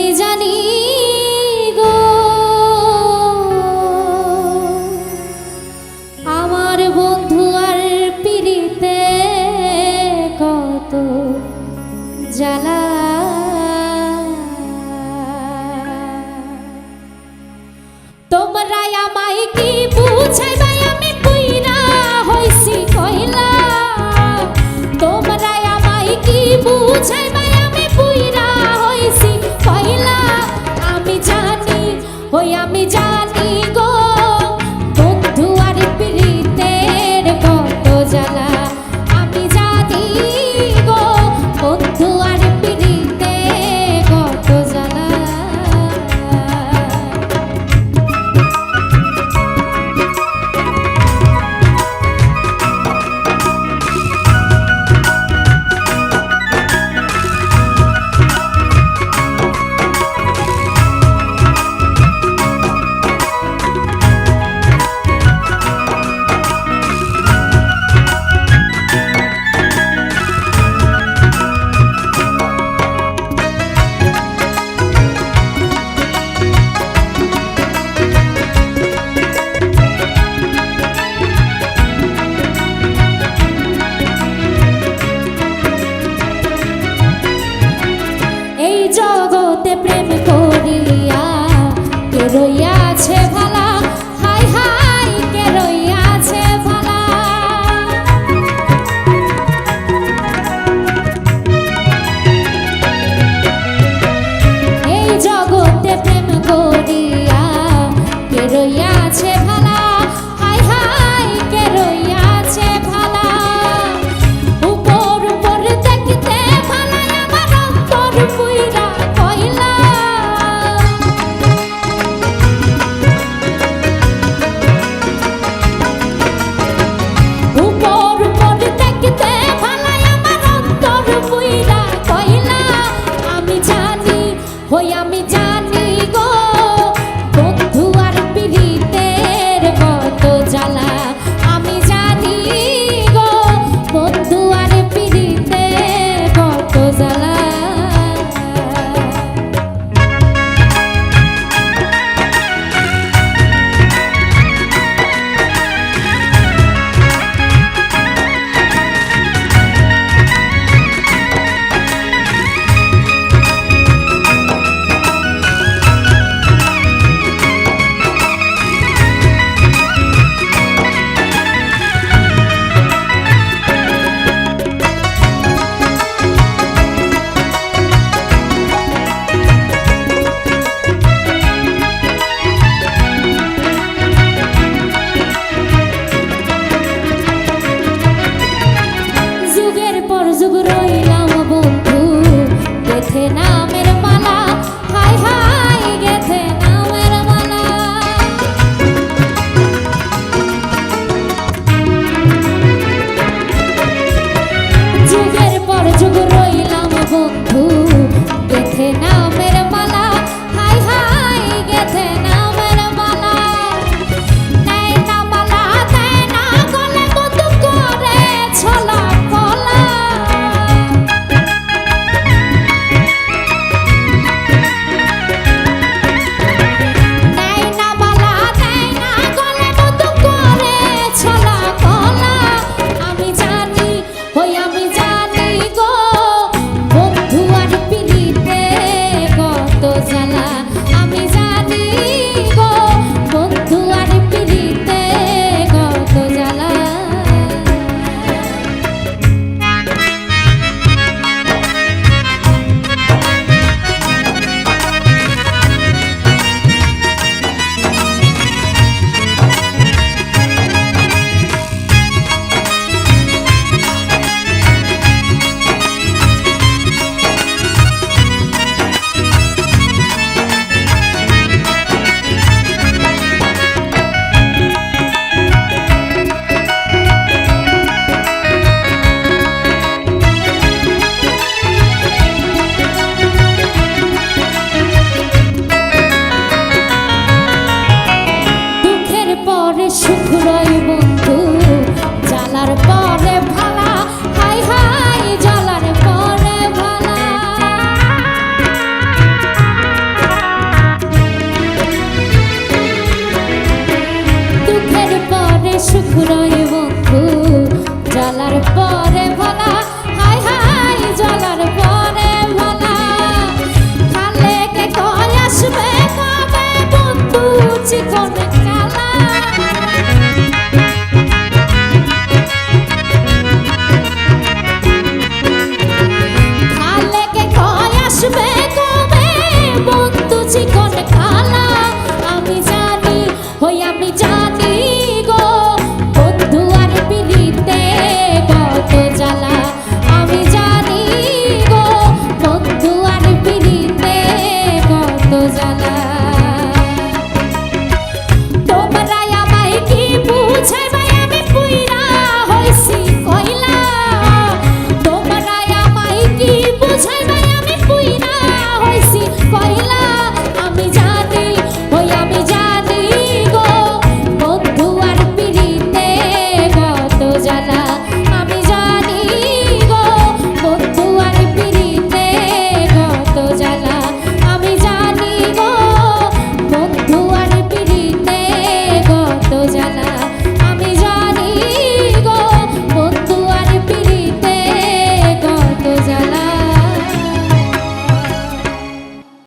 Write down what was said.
আমি জানি গো আমার বন্ধু আর পিরিতে কত জ্বালা তোমরা আমায় কি বুঝাইবা আমি কইরা হইছি কইলা তোমরা আমায় কি বুঝাইবা আমি কইরা হইছি কইলা আমি জানি ওই আমি জানি গো বন্ধু আর পিরিতের কত জ্বালা আমি জানি গো বন্ধু আর পিরিতে কত জ্বালা জগতে প্রেম করিয়া কে রইয়াছে ভালা হাই হাই কে রইয়াছে ভালা এই জগতে প্রেম করিয়া কে রইয়াছে ভালা হাই হাই কে রইয়াছে ভালা উপর উপর দেখতে ভালা আমার অন্তর পুইরা আমি জানি গো বন্ধু আর পিরিতের কত জ্বালা আমি জানি গো বন্ধু আর পিরিতের কত জ্বালা যুগ রইলাম বন্ধু গেথে নামের মালা হাই হাই গেথে নামের মালা যুগের পর যুগ রইলাম বন্ধু